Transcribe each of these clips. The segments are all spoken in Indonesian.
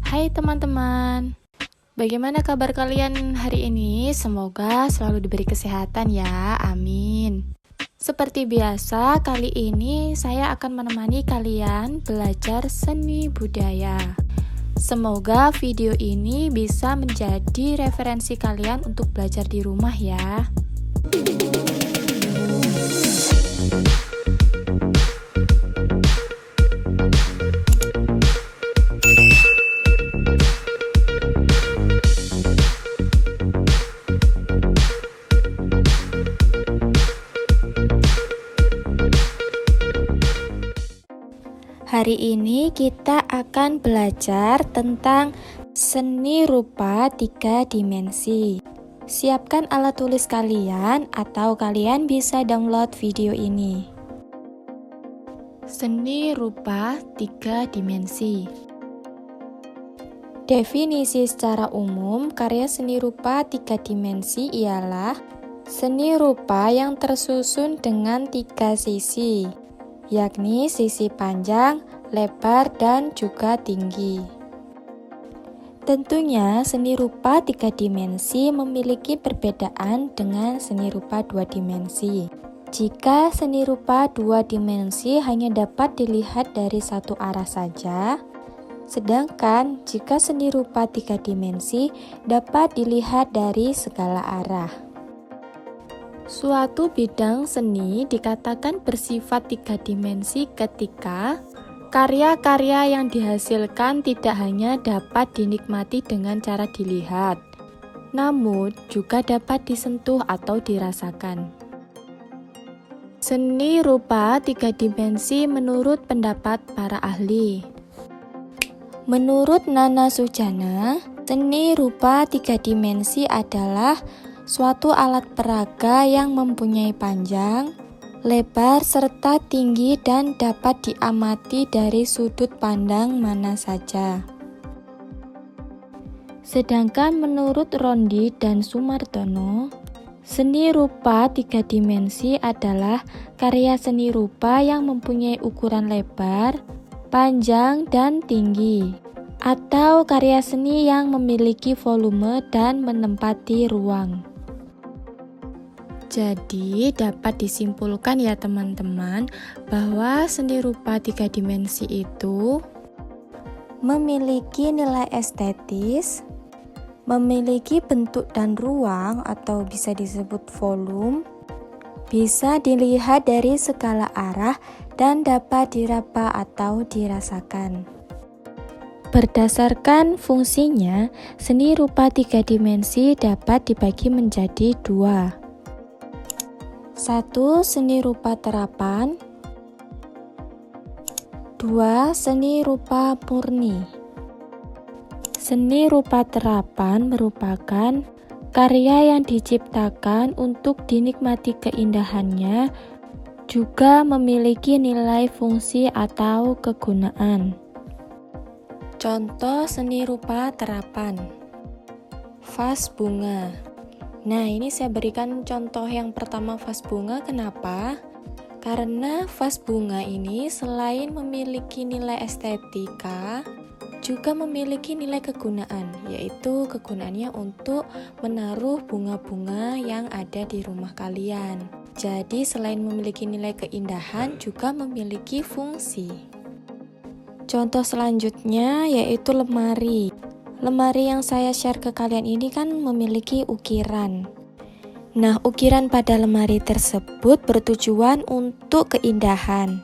Hai teman-teman, bagaimana kabar kalian hari ini? Semoga selalu diberi kesehatan ya, amin. Seperti biasa, kali ini saya akan menemani kalian belajar seni budaya. Semoga video ini bisa menjadi referensi kalian untuk belajar di rumah ya. Hari ini kita akan belajar tentang seni rupa 3 dimensi. Siapkan alat tulis kalian atau kalian bisa download video ini. Seni rupa 3 dimensi. Definisi secara umum, karya seni rupa 3 dimensi ialah seni rupa yang tersusun dengan 3 sisi, yakni sisi panjang, lebar, dan juga tinggi. Tentunya seni rupa 3 dimensi memiliki perbedaan dengan seni rupa 2 dimensi. Jika seni rupa 2 dimensi hanya dapat dilihat dari satu arah saja, sedangkan jika seni rupa 3 dimensi dapat dilihat dari segala arah. Suatu bidang seni dikatakan bersifat 3 dimensi ketika karya-karya yang dihasilkan tidak hanya dapat dinikmati dengan cara dilihat, namun juga dapat disentuh atau dirasakan. Seni rupa 3 dimensi menurut pendapat para ahli. Menurut Nana Sujana, seni rupa 3 dimensi adalah suatu alat peraga yang mempunyai panjang, lebar, serta tinggi dan dapat diamati dari sudut pandang mana saja. Sedangkan menurut Rondi dan Sumartono, seni rupa 3 dimensi adalah karya seni rupa yang mempunyai ukuran lebar, panjang, dan tinggi, atau karya seni yang memiliki volume dan menempati ruang. Jadi dapat disimpulkan ya teman-teman bahwa seni rupa 3 dimensi itu memiliki nilai estetis, memiliki bentuk dan ruang atau bisa disebut volume, bisa dilihat dari segala arah dan dapat diraba atau dirasakan. Berdasarkan fungsinya, seni rupa 3 dimensi dapat dibagi menjadi 2. 1. Seni rupa terapan. 2. Seni rupa murni. Seni rupa terapan merupakan karya yang diciptakan untuk dinikmati keindahannya, juga memiliki nilai fungsi atau kegunaan. Contoh seni rupa terapan. Vas bunga. Nah, ini saya berikan contoh yang pertama vas bunga. Kenapa? Karena vas bunga ini selain memiliki nilai estetika, juga memiliki nilai kegunaan, yaitu kegunaannya untuk menaruh bunga-bunga yang ada di rumah kalian. Jadi selain memiliki nilai keindahan, juga memiliki fungsi. Contoh selanjutnya yaitu lemari. Lemari yang saya share ke kalian ini kan memiliki ukiran. Nah, ukiran pada lemari tersebut bertujuan untuk keindahan,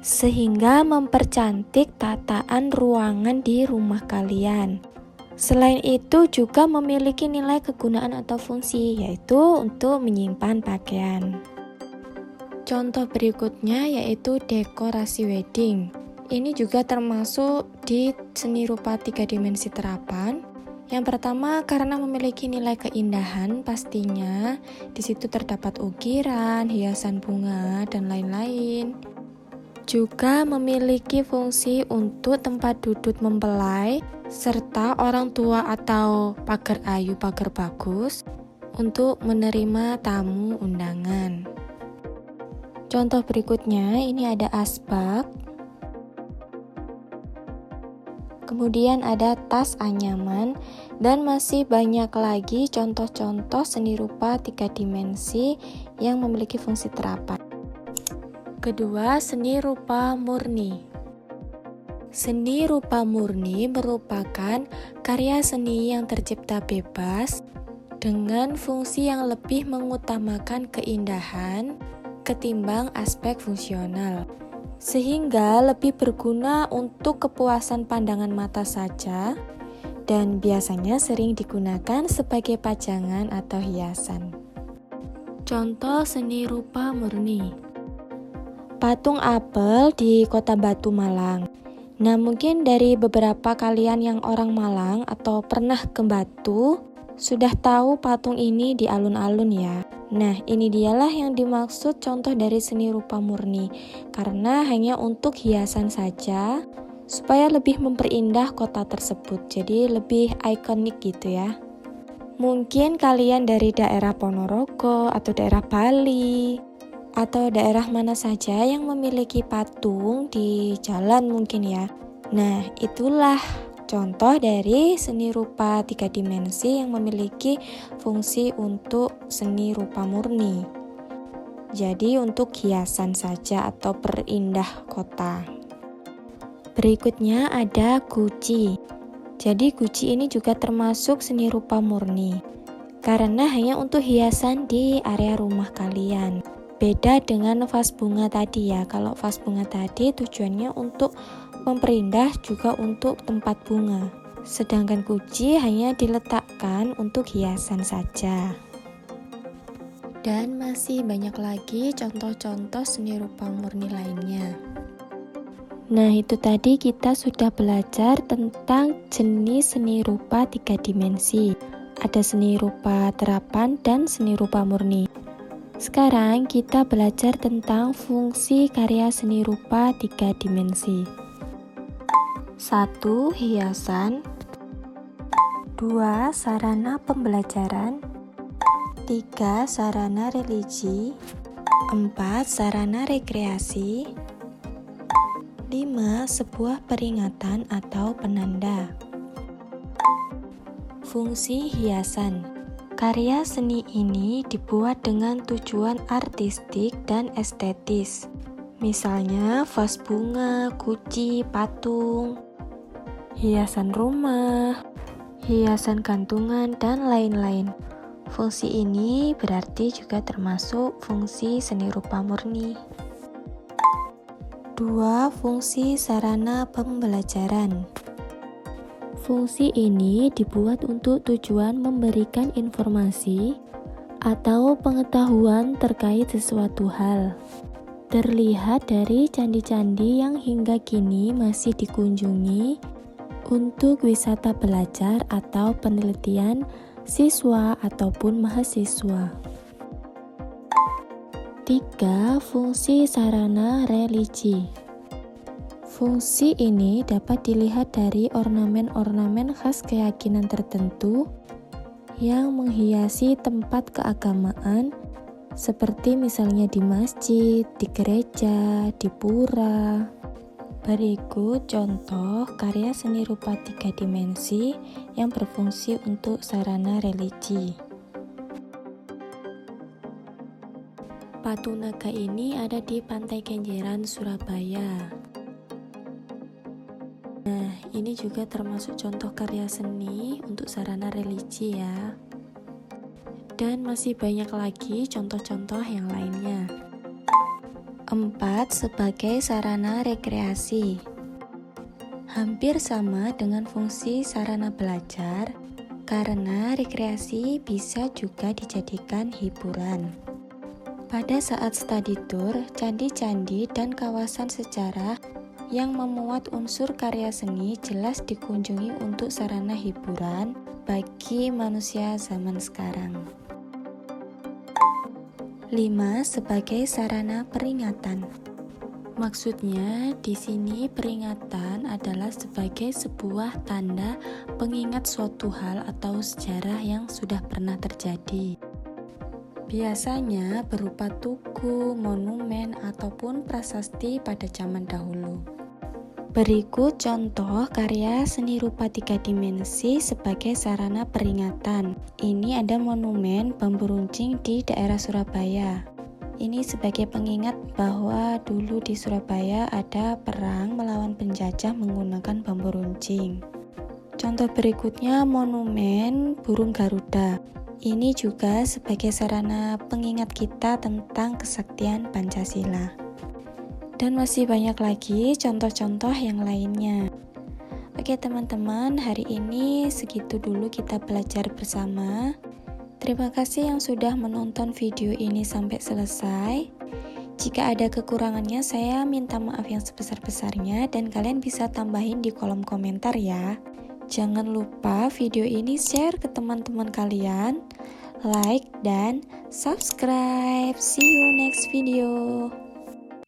sehingga mempercantik tataan ruangan di rumah kalian. Selain itu juga memiliki nilai kegunaan atau fungsi, yaitu untuk menyimpan pakaian. Contoh berikutnya yaitu dekorasi wedding. Ini juga termasuk di seni rupa 3 dimensi terapan. Yang pertama karena memiliki nilai keindahan, pastinya di situ terdapat ukiran, hiasan bunga, dan lain-lain. Juga memiliki fungsi untuk tempat duduk mempelai, serta orang tua atau pagar ayu, pagar bagus untuk menerima tamu undangan. Contoh berikutnya ini ada asbak. kemudian ada tas anyaman, dan masih banyak lagi contoh-contoh seni rupa 3 dimensi yang memiliki fungsi terapan. Kedua, seni rupa murni. Seni rupa murni merupakan karya seni yang tercipta bebas dengan fungsi yang lebih mengutamakan keindahan ketimbang aspek fungsional, sehingga lebih berguna untuk kepuasan pandangan mata saja dan biasanya sering digunakan sebagai pajangan atau hiasan. Contoh seni rupa murni: patung apel di Kota Batu, Malang. Nah, mungkin dari beberapa kalian yang orang Malang atau pernah ke Batu sudah tahu patung ini di alun-alun ya. Nah, ini dialah yang dimaksud contoh dari seni rupa murni, karena hanya untuk hiasan saja supaya lebih memperindah kota tersebut, jadi lebih ikonik gitu ya. Mungkin kalian dari daerah Ponorogo atau daerah Bali atau daerah mana saja yang memiliki patung di jalan mungkin ya. Nah, itulah contoh dari seni rupa 3 dimensi yang memiliki fungsi untuk seni rupa murni. Jadi untuk hiasan saja atau perindah kota. Berikutnya ada guci. Jadi guci ini juga termasuk seni rupa murni, karena hanya untuk hiasan di area rumah kalian. Beda dengan vas bunga tadi ya. Kalau vas bunga tadi tujuannya untuk memperindah juga untuk tempat bunga. Sedangkan guci hanya diletakkan untuk hiasan saja. Dan masih banyak lagi contoh-contoh seni rupa murni lainnya. Nah, itu tadi kita sudah belajar tentang jenis seni rupa 3 dimensi. Ada seni rupa terapan dan seni rupa murni. Sekarang kita belajar tentang fungsi karya seni rupa 3 dimensi. 1. Hiasan. 2. Sarana pembelajaran. 3. Sarana religi. 4. Sarana rekreasi. 5. Sebuah peringatan atau penanda. Fungsi hiasan. Karya seni ini dibuat dengan tujuan artistik dan estetis. Misalnya vas bunga, guci, patung, hiasan rumah, hiasan gantungan, dan lain-lain. Fungsi ini berarti juga termasuk fungsi seni rupa murni. 2. Fungsi sarana pembelajaran. Fungsi ini dibuat untuk tujuan memberikan informasi atau pengetahuan terkait sesuatu hal. Terlihat dari candi-candi yang hingga kini masih dikunjungi untuk wisata belajar atau penelitian siswa ataupun mahasiswa. 3. Fungsi sarana religi. Fungsi ini dapat dilihat dari ornamen-ornamen khas keyakinan tertentu yang menghiasi tempat keagamaan, seperti misalnya di masjid, di gereja, di pura. Berikut contoh karya seni rupa 3 dimensi yang berfungsi untuk sarana religi. Patung naga ini ada di Pantai Kenjeran, Surabaya. Nah, ini juga termasuk contoh karya seni untuk sarana religi ya. Dan masih banyak lagi contoh-contoh yang lainnya. 4. Sebagai sarana rekreasi. Hampir sama dengan fungsi sarana belajar, karena rekreasi bisa juga dijadikan hiburan. Pada saat study tour, candi-candi dan kawasan sejarah yang memuat unsur karya seni jelas dikunjungi untuk sarana hiburan bagi manusia zaman sekarang. 5. Sebagai sarana peringatan. Maksudnya di sini peringatan adalah sebagai sebuah tanda pengingat suatu hal atau sejarah yang sudah pernah terjadi. Biasanya berupa tugu, monumen, ataupun prasasti pada zaman dahulu. Berikut contoh karya seni rupa 3 dimensi sebagai sarana peringatan. Ini ada monumen bambu runcing di daerah Surabaya. Ini sebagai pengingat bahwa dulu di Surabaya ada perang melawan penjajah menggunakan bambu runcing. Contoh berikutnya monumen burung Garuda. Ini juga sebagai sarana pengingat kita tentang kesaktian Pancasila. Dan masih banyak lagi contoh-contoh yang lainnya. Oke teman-teman, hari ini segitu dulu kita belajar bersama. Terima kasih yang sudah menonton video ini sampai selesai. Jika ada kekurangannya, saya minta maaf yang sebesar-besarnya dan kalian bisa tambahin di kolom komentar ya. Jangan lupa video ini share ke teman-teman kalian, like dan subscribe. See you next video.